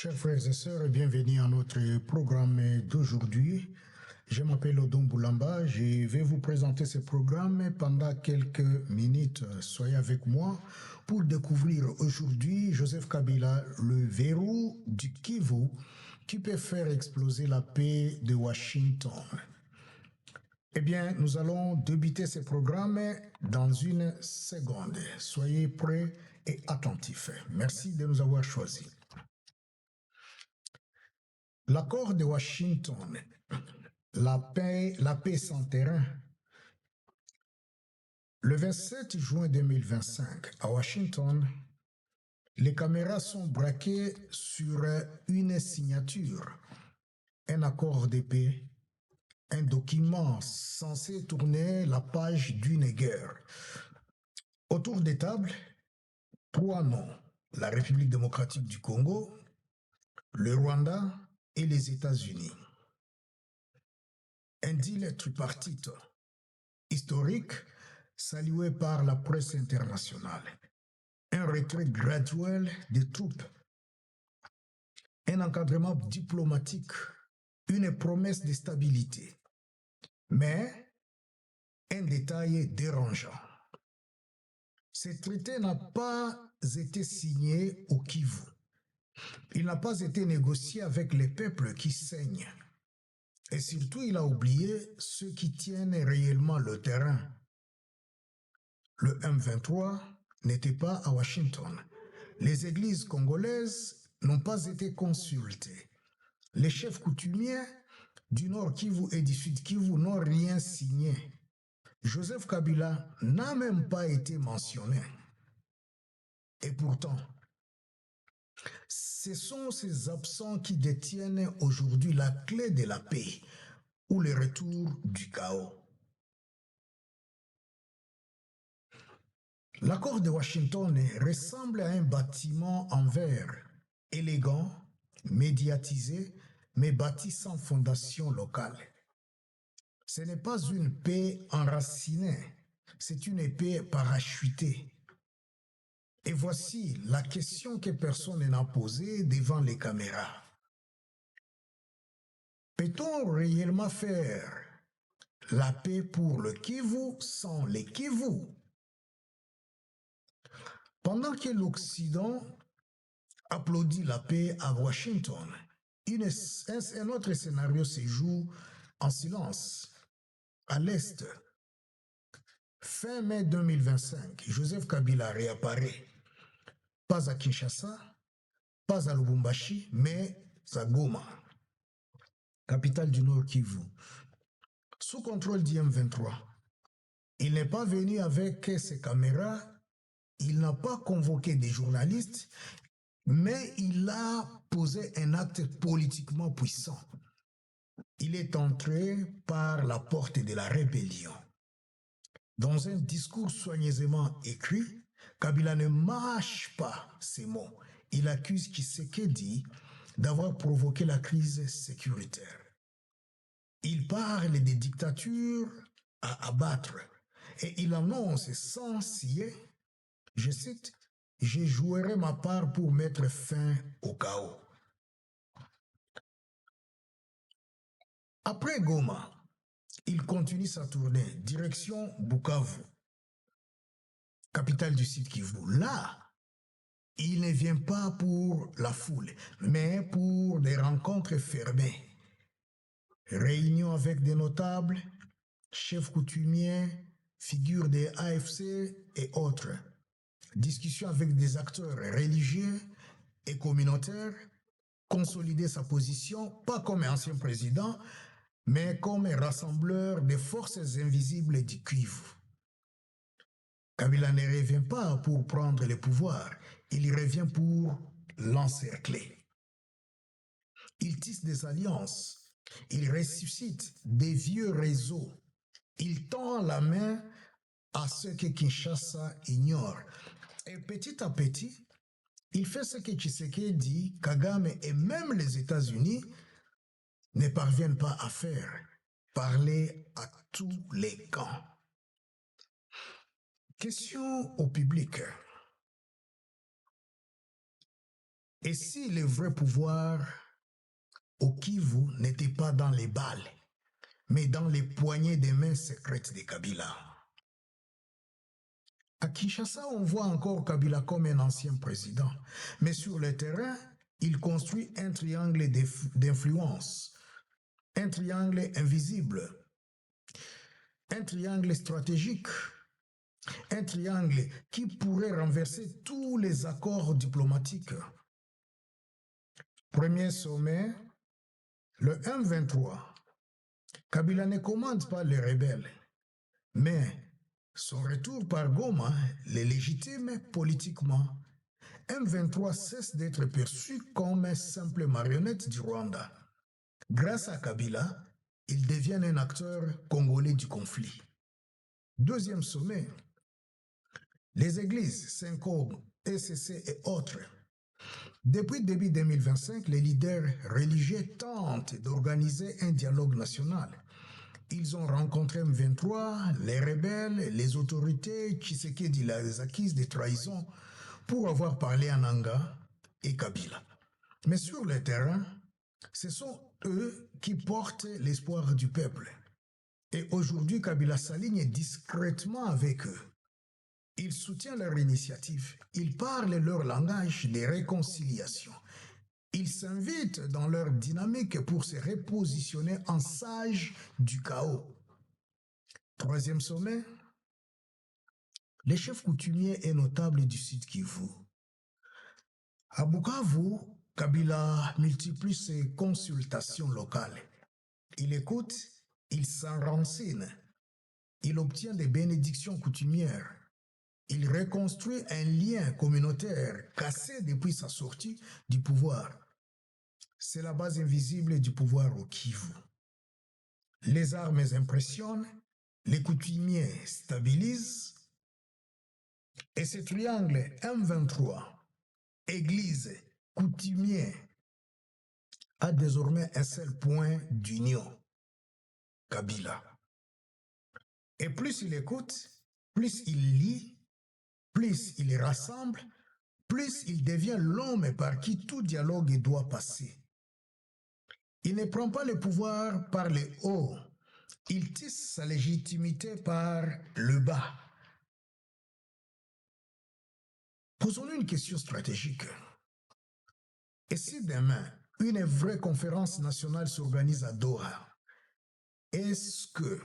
Chers frères et sœurs, bienvenue à notre programme d'aujourd'hui. Je m'appelle Odon Boulamba, je vais vous présenter ce programme pendant quelques minutes. Soyez avec moi pour découvrir aujourd'hui Joseph Kabila, le verrou du Kivu qui peut faire exploser la paix de Washington. Eh bien, nous allons débuter ce programme dans une seconde. Soyez prêts et attentifs. Merci de nous avoir choisis. L'accord de Washington, la paix sans terrain. Le 27 juin 2025, à Washington, les caméras sont braquées sur une signature, un accord de paix, un document censé tourner la page d'une guerre. Autour des tables, trois noms: la République démocratique du Congo, le Rwanda et les États-Unis. Un deal tripartite historique salué par la presse internationale. Un retrait graduel des troupes. Un encadrement diplomatique. Une promesse de stabilité. Mais un détail dérangeant. Ce traité n'a pas été signé au Kivu. Il n'a pas été négocié avec les peuples qui saignent. Et surtout, il a oublié ceux qui tiennent réellement le terrain. Le M23 n'était pas à Washington. Les églises congolaises n'ont pas été consultées. Les chefs coutumiers du Nord Kivu et du Sud Kivu n'ont rien signé. Joseph Kabila n'a même pas été mentionné. Et pourtant, ce sont ces absents qui détiennent aujourd'hui la clé de la paix ou le retour du chaos. L'accord de Washington ressemble à un bâtiment en verre, élégant, médiatisé, mais bâti sans fondation locale. Ce n'est pas une paix enracinée, c'est une paix parachutée. Et voici la question que personne n'a posée devant les caméras. Peut-on réellement faire la paix pour le Kivu sans les Kivu? Pendant que l'Occident applaudit la paix à Washington, un autre scénario se joue en silence. À l'Est, fin mai 2025, Joseph Kabila réapparaît. Pas à Kinshasa, pas à Lubumbashi, mais à Goma, capitale du Nord Kivu, sous contrôle du M23. Il n'est pas venu avec ses caméras, il n'a pas convoqué des journalistes, mais il a posé un acte politiquement puissant. Il est entré par la porte de la rébellion. Dans un discours soigneusement écrit, Kabila ne mâche pas ces mots. Il accuse Tshisekedi d'avoir provoqué la crise sécuritaire. Il parle des dictatures à abattre et il annonce sans ciller, je cite, « Je jouerai ma part pour mettre fin au chaos ». Après Goma, il continue sa tournée, direction Bukavu, capitale du Sud Kivu. Là, il ne vient pas pour la foule, mais pour des rencontres fermées. Réunions avec des notables, chefs coutumiers, figures des AFC et autres. Discussions avec des acteurs religieux et communautaires. Consolider sa position, pas comme ancien président, mais comme rassembleur des forces invisibles du Kivu. Kabila ne revient pas pour prendre le pouvoir, il y revient pour l'encercler. Il tisse des alliances, il ressuscite des vieux réseaux, il tend la main à ceux que Kinshasa ignore. Et petit à petit, il fait ce que Tshisekedi, Kagame et même les États-Unis ne parviennent pas à faire, parler à tous les camps. Question au public. Et si le vrai pouvoir au Kivu n'était pas dans les balles, mais dans les poignées des mains secrètes de Kabila? À Kinshasa, on voit encore Kabila comme un ancien président, mais sur le terrain, il construit un triangle d'influence, un triangle invisible, un triangle stratégique, un triangle qui pourrait renverser tous les accords diplomatiques. Premier sommet, le M23. Kabila ne commande pas les rebelles, mais son retour par Goma les légitime politiquement. M23 cesse d'être perçu comme une simple marionnette du Rwanda. Grâce à Kabila, il devient un acteur congolais du conflit. Deuxième sommet, les églises, Senko, ECC et autres. Depuis début 2025, les leaders religieux tentent d'organiser un dialogue national. Ils ont rencontré M23, les rebelles, les autorités, Tshisekedi les accuse de trahison pour avoir parlé en Nanga et Kabila. Mais sur le terrain, ce sont eux qui portent l'espoir du peuple. Et aujourd'hui, Kabila s'aligne discrètement avec eux. Il soutient leur initiative, il parle leur langage de réconciliation. Ils s'invitent dans leur dynamique pour se repositionner en sages du chaos. Troisième sommet, les chefs coutumiers et notables du Sud Kivu. À Bukavu, Kabila multiplie ses consultations locales. Il écoute, il s'enracine, il obtient des bénédictions coutumières. Il reconstruit un lien communautaire cassé depuis sa sortie du pouvoir. C'est la base invisible du pouvoir au Kivu. Les armes impressionnent, les coutumiers stabilisent, et ce triangle M23, Église, coutumier, a désormais un seul point d'union, Kabila. Et plus il écoute, plus il lit, plus il rassemble, plus il devient l'homme par qui tout dialogue doit passer. Il ne prend pas le pouvoir par le haut, il tisse sa légitimité par le bas. Posons-nous une question stratégique. Et si demain, une vraie conférence nationale s'organise à Doha, est-ce que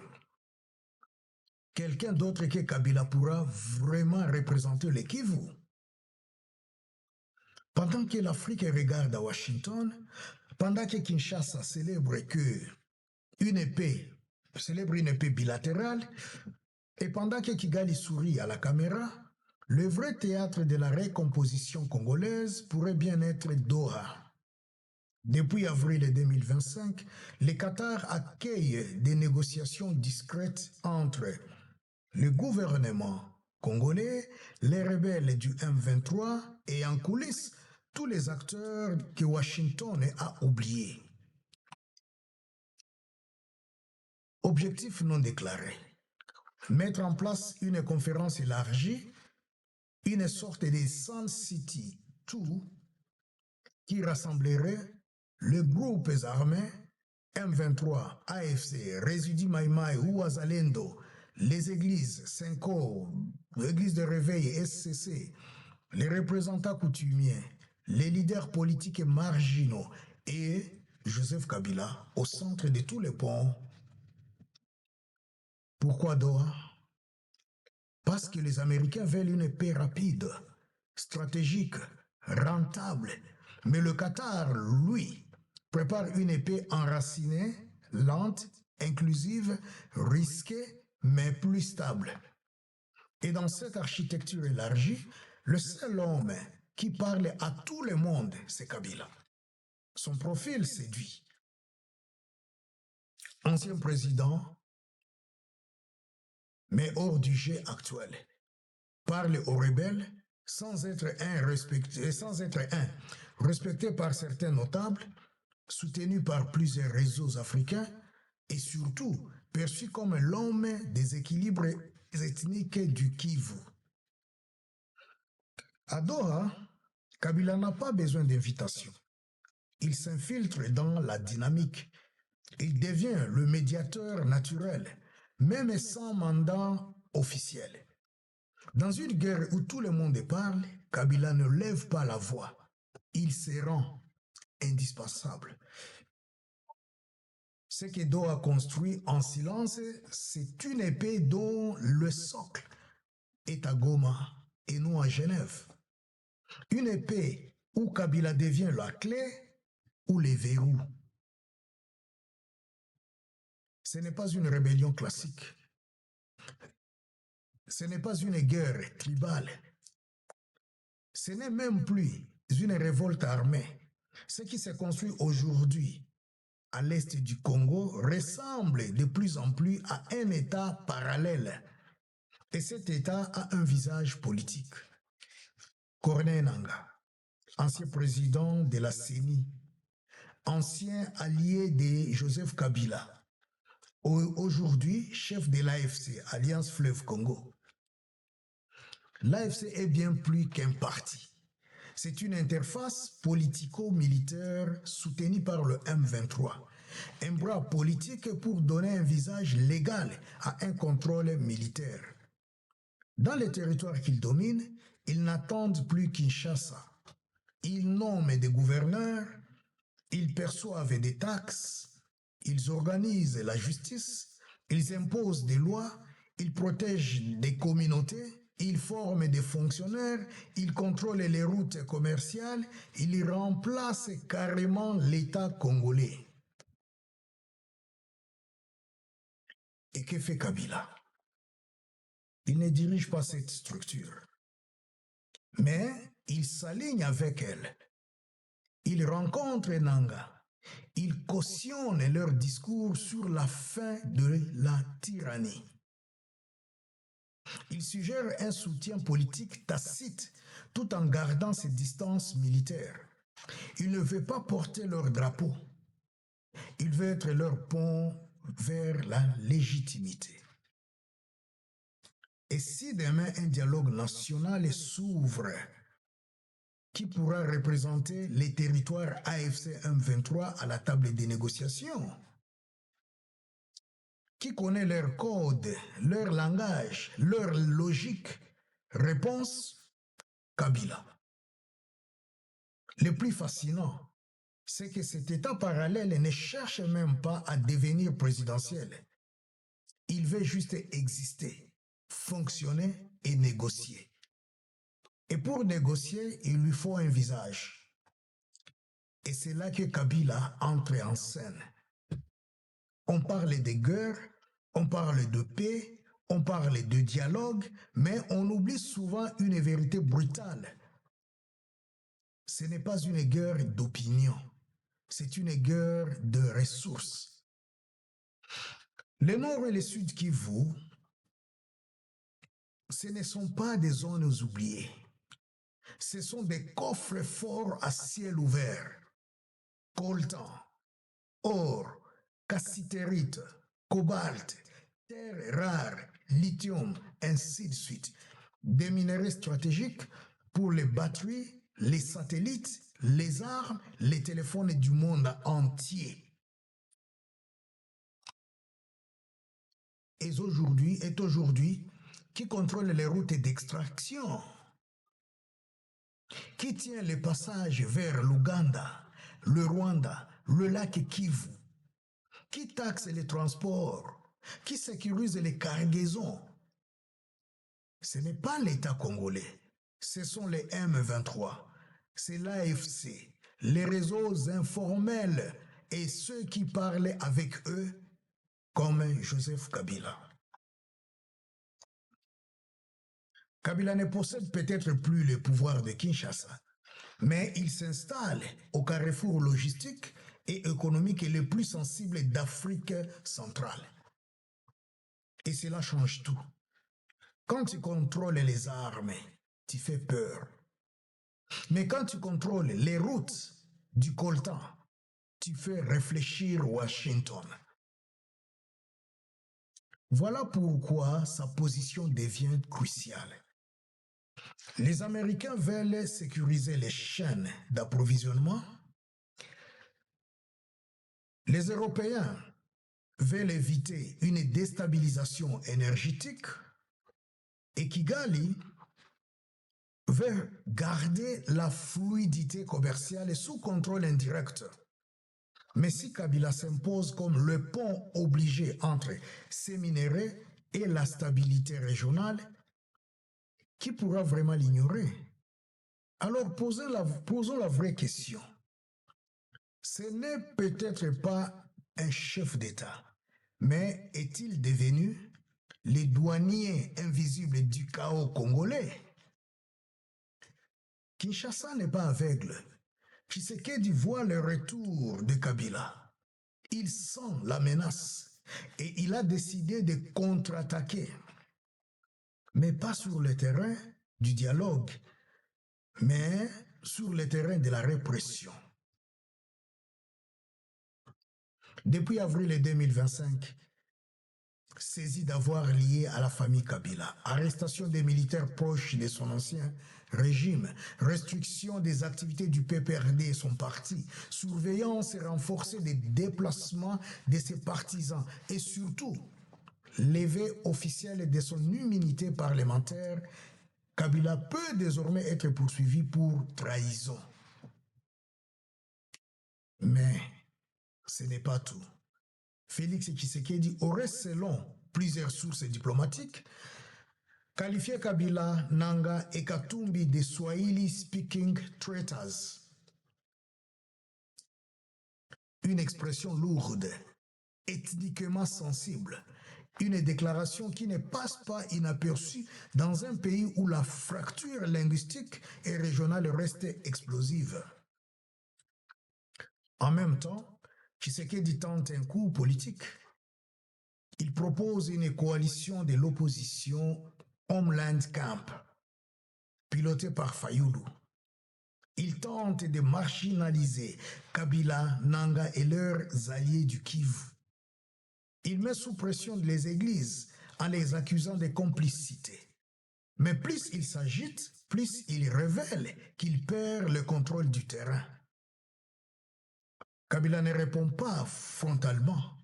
quelqu'un d'autre que Kabila pourra vraiment représenter le Kivu? Pendant que l'Afrique regarde à Washington, pendant que Kinshasa célèbre une épée bilatérale, et pendant que Kigali sourit à la caméra, le vrai théâtre de la recomposition congolaise pourrait bien être Doha. Depuis avril 2025, le Qatar accueille des négociations discrètes entre le gouvernement congolais, les rebelles du M23 et en coulisses tous les acteurs que Washington a oubliés. Objectif non déclaré. Mettre en place une conférence élargie, une sorte de Sun City 2 qui rassemblerait les groupes armés M23, AFC, Résidu Maïmaï ou Wazalendo, les églises, Senko, l'église de réveil, SCC, les représentants coutumiers, les leaders politiques marginaux et Joseph Kabila au centre de tous les ponts. Pourquoi Doha? Parce que les Américains veulent une paix rapide, stratégique, rentable. Mais le Qatar, lui, prépare une paix enracinée, lente, inclusive, risquée, mais plus stable. Et dans cette architecture élargie, le seul homme qui parle à tout le monde, c'est Kabila. Son profil séduit. Ancien président, mais hors du jeu actuel. Parle aux rebelles sans être respecté par certains notables, soutenu par plusieurs réseaux africains et surtout perçu comme l'homme des équilibres ethniques du Kivu. À Doha, Kabila n'a pas besoin d'invitation. Il s'infiltre dans la dynamique. Il devient le médiateur naturel, même sans mandat officiel. Dans une guerre où tout le monde parle, Kabila ne lève pas la voix. Il se rend indispensable. Ce que Do a construit en silence, c'est une épée dont le socle est à Goma et non à Genève. Une épée où Kabila devient la clé ou les verrous. Ce n'est pas une rébellion classique. Ce n'est pas une guerre tribale. Ce n'est même plus une révolte armée. Ce qui se construit aujourd'hui à l'est du Congo ressemble de plus en plus à un État parallèle. Et cet État a un visage politique. Corneille Nangaa, ancien président de la CENI, ancien allié de Joseph Kabila, aujourd'hui chef de l'AFC, Alliance Fleuve Congo. L'AFC est bien plus qu'un parti. C'est une interface politico-militaire soutenue par le M23, un bras politique pour donner un visage légal à un contrôle militaire. Dans les territoires qu'ils dominent, ils n'attendent plus Kinshasa. Ils nomment des gouverneurs, ils perçoivent des taxes, ils organisent la justice, ils imposent des lois, ils protègent des communautés, ils forment des fonctionnaires, ils contrôlent les routes commerciales, ils remplacent carrément l'État congolais. Et que fait Kabila? Il ne dirige pas cette structure, mais il s'aligne avec elle. Il rencontre Nangaa. Il cautionne leur discours sur la fin de la tyrannie. Il suggère un soutien politique tacite tout en gardant ses distances militaires. Il ne veut pas porter leur drapeau. Il veut être leur pont vers la légitimité. Et si demain un dialogue national s'ouvre, qui pourra représenter les territoires AFC M23 à la table des négociations? Qui connaît leur code, leur langage, leur logique? Réponse, Kabila. Le plus fascinant, c'est que cet État parallèle ne cherche même pas à devenir présidentiel. Il veut juste exister, fonctionner et négocier. Et pour négocier, il lui faut un visage. Et c'est là que Kabila entre en scène. On parle de guerre, on parle de paix, on parle de dialogue, mais on oublie souvent une vérité brutale. Ce n'est pas une guerre d'opinion, c'est une guerre de ressources. Le nord et le sud Kivu, ce ne sont pas des zones oubliées. Ce sont des coffres forts à ciel ouvert. Coltan, or, cassitérite, cobalt, terres rares, lithium, ainsi de suite. Des minerais stratégiques pour les batteries, les satellites, les armes, les téléphones du monde entier. Et aujourd'hui, qui contrôle les routes d'extraction? Qui tient les passages vers l'Ouganda, le Rwanda, le lac Kivu? Qui taxe les transports? Qui sécurise les cargaisons? Ce n'est pas l'État congolais, ce sont les M23, c'est l'AFC, les réseaux informels et ceux qui parlent avec eux, comme Joseph Kabila. Kabila ne possède peut-être plus le pouvoir de Kinshasa, mais il s'installe au carrefour logistique et économique le plus sensible d'Afrique centrale. Et cela change tout. Quand tu contrôles les armes, tu fais peur. Mais quand tu contrôles les routes du coltan, tu fais réfléchir Washington. Voilà pourquoi sa position devient cruciale. Les Américains veulent sécuriser les chaînes d'approvisionnement. Les Européens veulent éviter une déstabilisation énergétique. Et Kigali veut garder la fluidité commerciale sous contrôle indirect. Mais si Kabila s'impose comme le pont obligé entre ces minéraux et la stabilité régionale, qui pourra vraiment l'ignorer? Alors posons la vraie question. Ce n'est peut-être pas un chef d'État, mais est-il devenu le douanier invisible du chaos congolais? Kinshasa n'est pas aveugle. Tshisekedi voit le retour de Kabila. Il sent la menace et il a décidé de contre-attaquer. Mais pas sur le terrain du dialogue, mais sur le terrain de la répression. Depuis avril 2025, saisi d'avoir lié à la famille Kabila, arrestation des militaires proches de son ancien régime, restriction des activités du PPRD et son parti, surveillance renforcée des déplacements de ses partisans et surtout levée officielle de son immunité parlementaire, Kabila peut désormais être poursuivi pour trahison. Mais ce n'est pas tout. Félix Tshisekedi aurait, selon plusieurs sources diplomatiques, qualifié Kabila, Nanga et Katumbi de Swahili-speaking traitors. Une expression lourde, ethniquement sensible, une déclaration qui ne passe pas inaperçue dans un pays où la fracture linguistique et régionale reste explosive. En même temps, Tshisekedi tente un coup politique. Il propose une coalition de l'opposition Homeland Camp, pilotée par Fayoulou. Il tente de marginaliser Kabila, Nanga et leurs alliés du Kivu. Il met sous pression les églises en les accusant de complicité. Mais plus il s'agite, plus il révèle qu'il perd le contrôle du terrain. Kabila ne répond pas frontalement.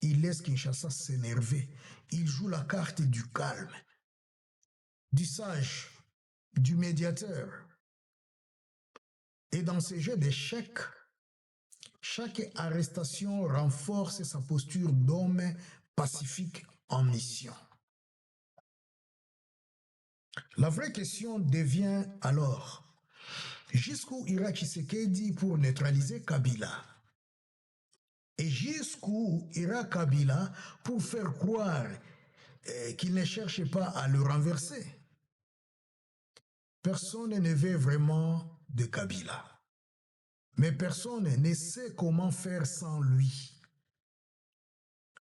Il laisse Kinshasa s'énerver. Il joue la carte du calme, du sage, du médiateur. Et dans ces jeux d'échecs, chaque arrestation renforce sa posture d'homme pacifique en mission. La vraie question devient alors, jusqu'où ira Tshisekedi pour neutraliser Kabila? Et jusqu'où ira Kabila pour faire croire qu'il ne cherche pas à le renverser? Personne ne veut vraiment de Kabila. Mais personne ne sait comment faire sans lui.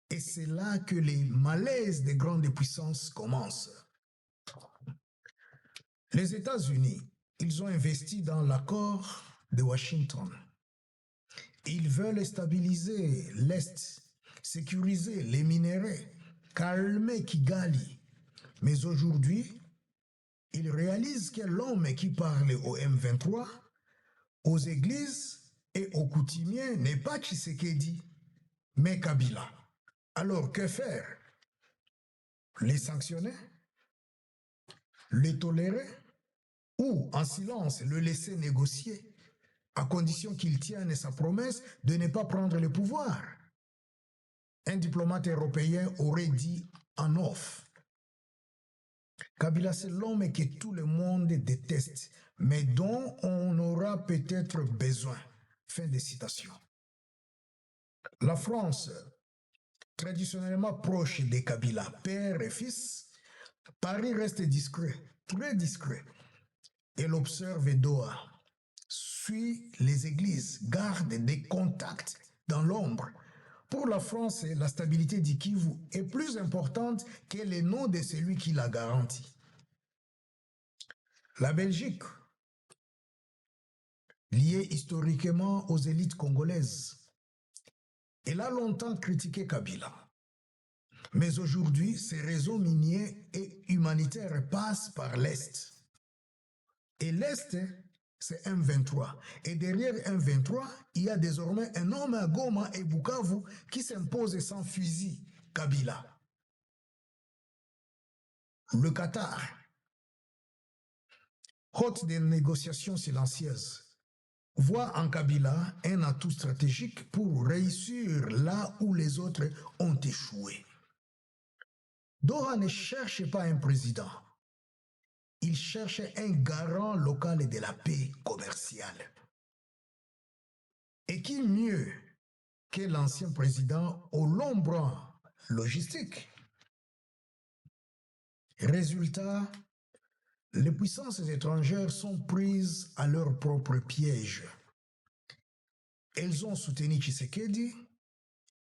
Et c'est là que les malaises des grandes puissances commencent. Les États-Unis, ils ont investi dans l'accord de Washington. Ils veulent stabiliser l'Est, sécuriser les minéraux, calmer Kigali. Mais aujourd'hui, ils réalisent que l'homme qui parle au M23, aux églises et aux coutumiers n'est pas Tshisekedi, mais Kabila. Alors que faire? Les sanctionner? Les tolérer? Ou en silence le laisser négocier, à condition qu'il tienne sa promesse de ne pas prendre le pouvoir? Un diplomate européen aurait dit en off: Kabila, c'est l'homme que tout le monde déteste, mais dont on aura peut-être besoin. Fin de citation. La France, traditionnellement proche de Kabila, père et fils, Paris reste discret, très discret. Elle observe Doha, suit les églises, garde des contacts dans l'ombre. Pour la France, la stabilité du Kivu est plus importante que le nom de celui qui la garantit. La Belgique, liée historiquement aux élites congolaises, elle a longtemps critiqué Kabila. Mais aujourd'hui, ces réseaux miniers et humanitaires passent par l'Est. Et l'Est, c'est M23. Et derrière M23, il y a désormais un homme à Goma et Bukavu qui s'impose sans fusil, Kabila. Le Qatar, hôte des négociations silencieuses, voit en Kabila un atout stratégique pour réussir là où les autres ont échoué. Doha ne cherche pas un président. Il cherche un garant local de la paix commerciale. Et qui mieux que l'ancien président au long bras logistique? Résultat, les puissances étrangères sont prises à leur propre piège. Elles ont soutenu Tshisekedi,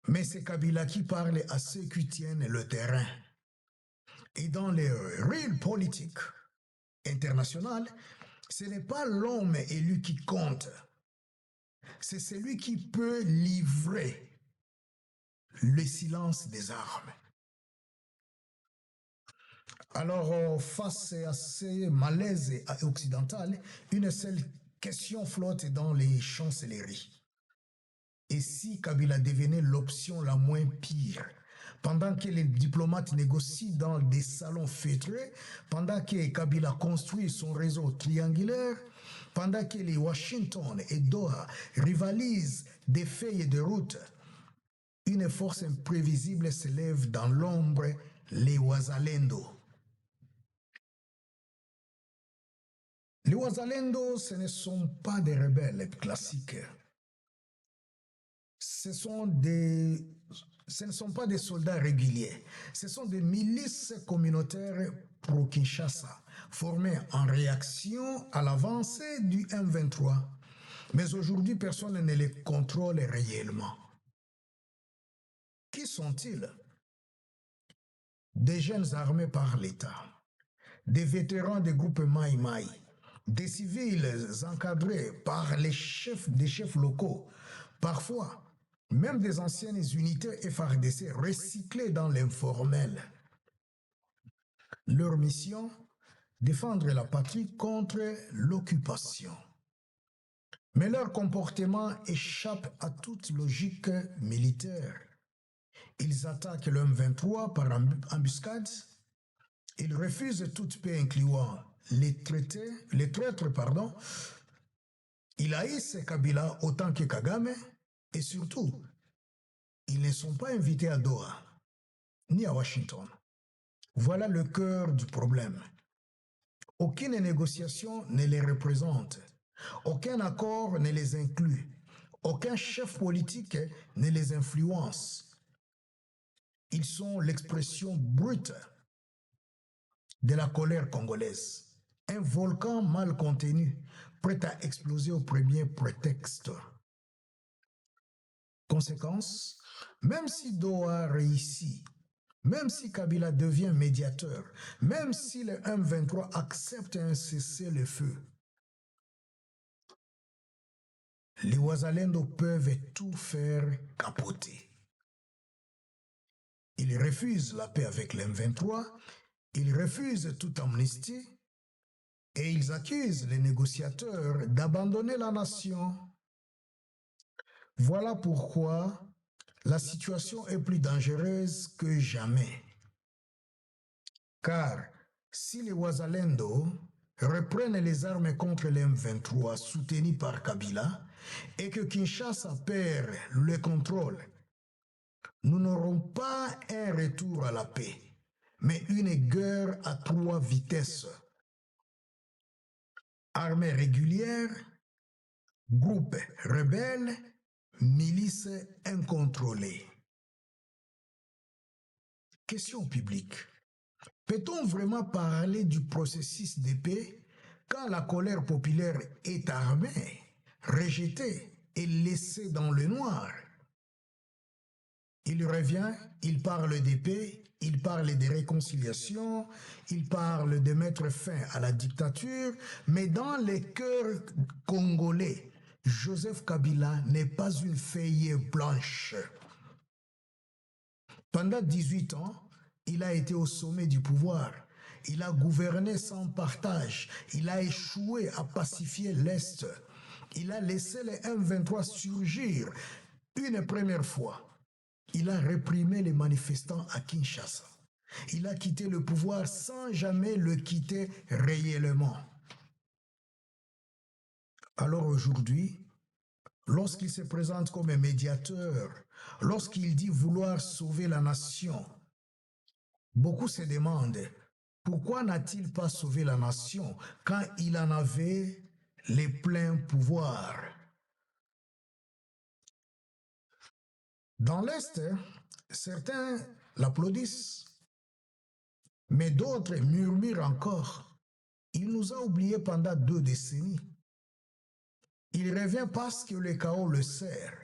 mais c'est Kabila qui parle à ceux qui tiennent le terrain. Et dans les réelles politiques internationales, ce n'est pas l'homme élu qui compte, c'est celui qui peut livrer le silence des armes. Alors, face à ces malaises occidentales, une seule question flotte dans les chancelleries. Et si Kabila devenait l'option la moins pire, pendant que les diplomates négocient dans des salons feutrés, pendant que Kabila construit son réseau triangulaire, pendant que les Washington et Doha rivalisent des feuilles de route, une force imprévisible s'élève dans l'ombre, les Wazalendo. Les Wazalendo, ce ne sont pas des rebelles classiques. Ce ne sont pas des soldats réguliers. Ce sont des milices communautaires pro-Kinshasa, formées en réaction à l'avancée du M23. Mais aujourd'hui, personne ne les contrôle réellement. Qui sont-ils? Des jeunes armés par l'État, des vétérans des groupes Maï Maï, des civils encadrés par des chefs locaux, parfois même des anciennes unités FARDC recyclées dans l'informel. Leur mission, défendre la patrie contre l'occupation. Mais leur comportement échappe à toute logique militaire. Ils attaquent le M23 par embuscade. Ils refusent toute paix incluant les traîtres. Ils haïssent Kabila autant que Kagame. Et surtout, ils ne sont pas invités à Doha, ni à Washington. Voilà le cœur du problème. Aucune négociation ne les représente. Aucun accord ne les inclut. Aucun chef politique ne les influence. Ils sont l'expression brute de la colère congolaise. Un volcan mal contenu, prêt à exploser au premier prétexte. Conséquence, même si Doha réussit, même si Kabila devient médiateur, même si le M23 accepte un cessez-le-feu, les Wazalendo peuvent tout faire capoter. Ils refusent la paix avec le M23, ils refusent toute amnistie et ils accusent les négociateurs d'abandonner la nation. Voilà pourquoi la situation est plus dangereuse que jamais. Car si les Wazalendo reprennent les armes contre les M23 soutenus par Kabila et que Kinshasa perd le contrôle, nous n'aurons pas un retour à la paix, mais une guerre à 3 vitesses. Armée régulière, groupes rebelles, milices incontrôlées. Question publique. Peut-on vraiment parler du processus de paix quand la colère populaire est armée, rejetée et laissée dans le noir? Il revient, il parle de paix, il parle de réconciliation, il parle de mettre fin à la dictature, mais dans les cœurs congolais, Joseph Kabila n'est pas une feuille blanche. Pendant 18 ans, il a été au sommet du pouvoir. il a gouverné sans partage, il a échoué à pacifier l'Est, il a laissé les M23 surgir une première fois. Il a réprimé les manifestants à Kinshasa. Il a quitté le pouvoir sans jamais le quitter réellement. Alors aujourd'hui, lorsqu'il se présente comme un médiateur, lorsqu'il dit vouloir sauver la nation, beaucoup se demandent pourquoi n'a-t-il pas sauvé la nation quand il en avait les pleins pouvoirs. Dans l'Est, certains l'applaudissent, mais d'autres murmurent encore. Il nous a oubliés pendant 2 décennies. Il revient parce que le chaos le sert.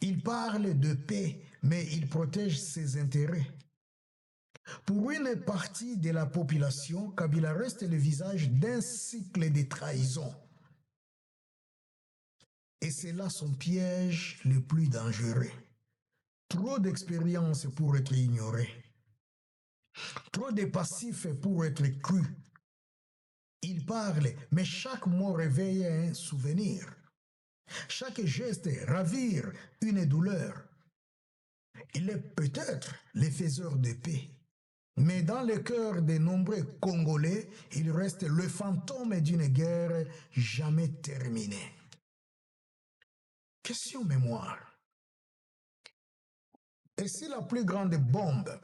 Il parle de paix, mais il protège ses intérêts. Pour une partie de la population, Kabila reste le visage d'un cycle de trahison. Et c'est là son piège le plus dangereux. Trop d'expérience pour être ignoré. Trop de passifs pour être cru. Il parle, mais chaque mot réveille un souvenir. Chaque geste ravire une douleur. Il est peut-être le faiseur de paix, mais dans le cœur des nombreux Congolais, il reste le fantôme d'une guerre jamais terminée. Question mémoire. Et si la plus grande bombe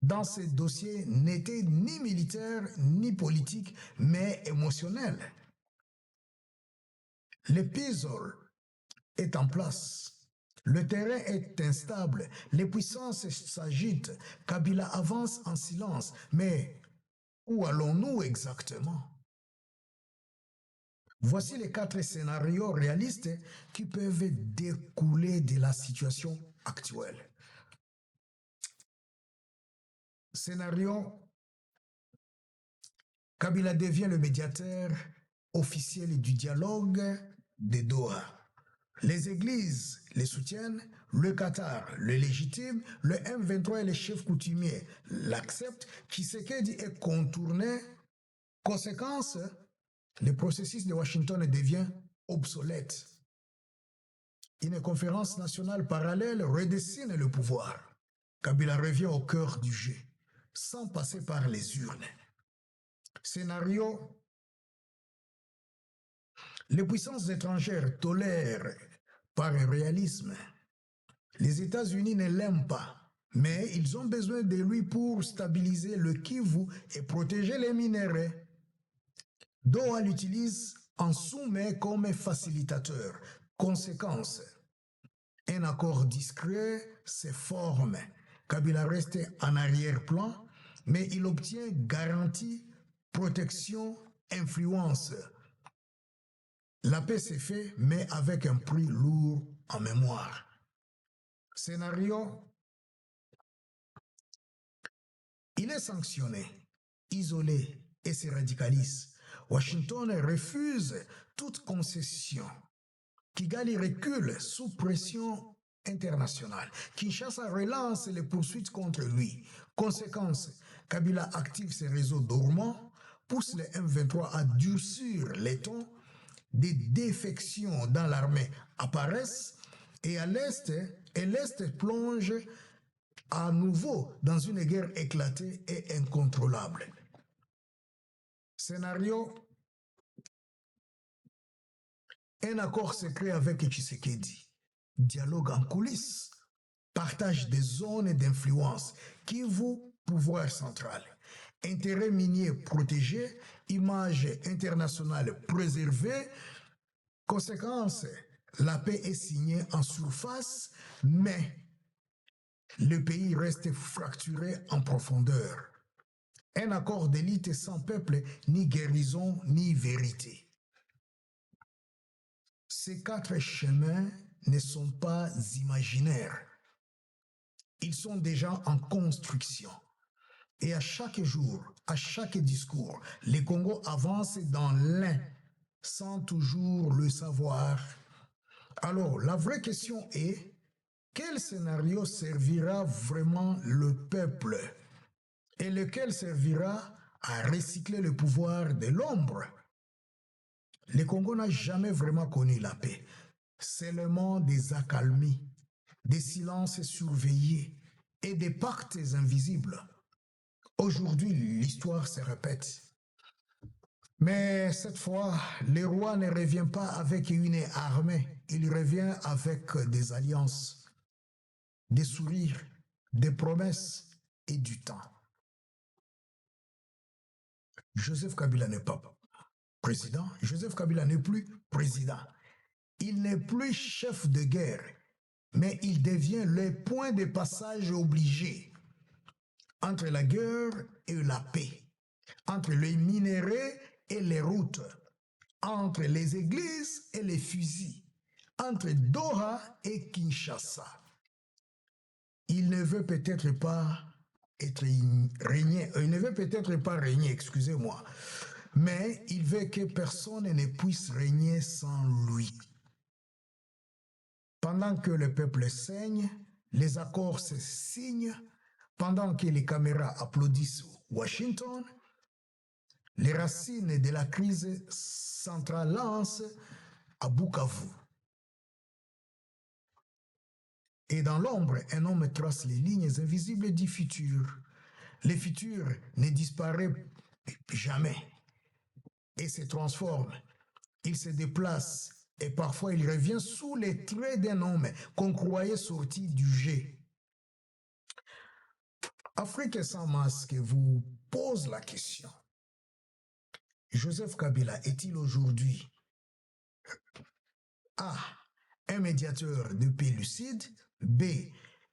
dans ce dossier n'était ni militaire ni politique, mais émotionnelle? Le puzzle est en place. Le terrain est instable, les puissances s'agitent, Kabila avance en silence. Mais où allons-nous exactement? Voici les 4 scénarios réalistes qui peuvent découler de la situation actuelle. Scénario: Kabila devient le médiateur officiel du dialogue de Doha. Les églises les soutiennent, le Qatar le légitime, le M23 et les chefs coutumiers l'acceptent, Tshisekedi est contourné. Conséquence, le processus de Washington devient obsolète. Une conférence nationale parallèle redessine le pouvoir. Kabila revient au cœur du jeu, sans passer par les urnes. Scénario: les puissances étrangères tolèrent par réalisme. Les États-Unis ne l'aiment pas, mais ils ont besoin de lui pour stabiliser le Kivu et protéger les minéraux. Doha l'utilise en sous-main comme facilitateur. Conséquence: un accord discret se forme. Kabila reste en arrière-plan, mais il obtient garantie, protection, influence. La paix s'est faite, mais avec un prix lourd en mémoire. Scénario: il est sanctionné, isolé et se radicalise. Washington refuse toute concession. Kigali recule sous pression internationale. Kinshasa relance les poursuites contre lui. Conséquence: Kabila active ses réseaux dormants, pousse les M23 à durcir les tons, des défections dans l'armée apparaissent et à l'Est, l'Est plonge à nouveau dans une guerre éclatée et incontrôlable. Scénario: un accord secret avec Tshisekedi, dialogue en coulisses, partage des zones d'influence, Kivu, pouvoir central, intérêts miniers protégés, image internationale préservée. Conséquence: la paix est signée en surface, mais le pays reste fracturé en profondeur. Un accord d'élite sans peuple, ni guérison, ni vérité. Ces 4 chemins ne sont pas imaginaires. Ils sont déjà en construction. Et à chaque jour, à chaque discours, les Congos avancent dans l'un, sans toujours le savoir. Alors, la vraie question est: quel scénario servira vraiment le peuple et lequel servira à recycler le pouvoir de l'ombre. Le Congo n'a jamais vraiment connu la paix. Seulement des accalmies, des silences surveillés et des pactes invisibles. Aujourd'hui, l'histoire se répète. Mais cette fois, le roi ne revient pas avec une armée, il revient avec des alliances, des sourires, des promesses et du temps. Joseph Kabila n'est pas président, Joseph Kabila n'est plus président. Il n'est plus chef de guerre, mais il devient le point de passage obligé entre la guerre et la paix, entre les minéraux et les routes, entre les églises et les fusils, entre Doha et Kinshasa. Il ne veut peut-être pas régner, excusez-moi, mais il veut que personne ne puisse régner sans lui. Pendant que le peuple saigne, les accords se signent, pendant que les caméras applaudissent Washington, les racines de la crise s'entrelacent à Bukavu. Et dans l'ombre, un homme trace les lignes invisibles du futur. Le futur ne disparaît jamais et se transforme. Il se déplace et parfois il revient sous les traits d'un homme qu'on croyait sorti du jet. Afrique sans masque vous pose la question. Joseph Kabila est-il aujourd'hui A, un médiateur de paix lucide, B,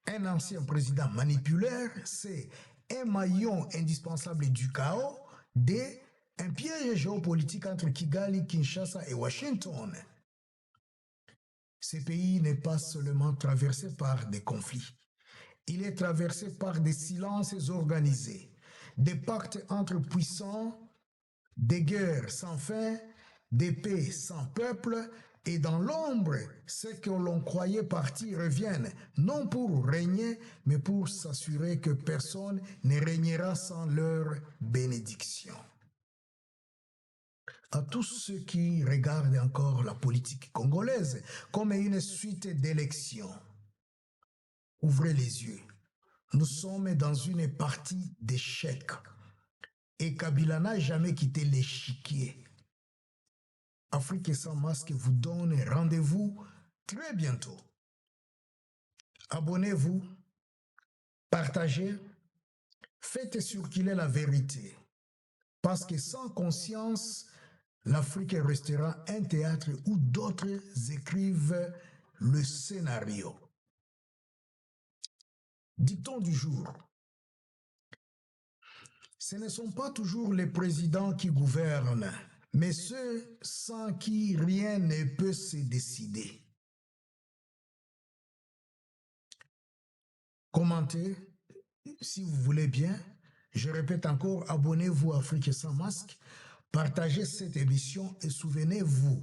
un ancien président manipulateur, C, un maillon indispensable du chaos, D, un piège géopolitique entre Kigali, Kinshasa et Washington? Ce pays n'est pas seulement traversé par des conflits, il est traversé par des silences organisés, des pactes entre puissants, des guerres sans fin, des paix sans peuple, et dans l'ombre, ceux que l'on croyait partis reviennent, non pour régner, mais pour s'assurer que personne ne régnera sans leur bénédiction. À tous ceux qui regardent encore la politique congolaise comme une suite d'élections, ouvrez les yeux. Nous sommes dans une partie d'échecs. Et Kabila n'a jamais quitté l'échiquier. Afrique sans masque vous donne rendez-vous très bientôt. Abonnez-vous, partagez, faites circuler la vérité. Parce que sans conscience, l'Afrique restera un théâtre où d'autres écrivent le scénario. Dicton du jour. Ce ne sont pas toujours les présidents qui gouvernent, mais ceux sans qui rien ne peut se décider. Commentez, si vous voulez bien. Je répète encore, abonnez-vous à Afrique sans masque, partagez cette émission et souvenez-vous,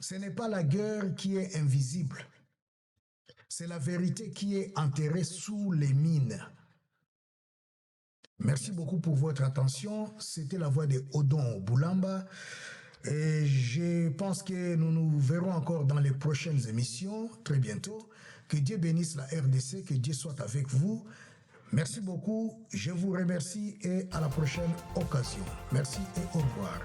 ce n'est pas la guerre qui est invisible, c'est la vérité qui est enterrée sous les mines. Merci beaucoup pour votre attention. C'était la voix de Odon Boulamba. Et je pense que nous nous verrons encore dans les prochaines émissions, très bientôt. Que Dieu bénisse la RDC, que Dieu soit avec vous. Merci beaucoup, je vous remercie et à la prochaine occasion. Merci et au revoir.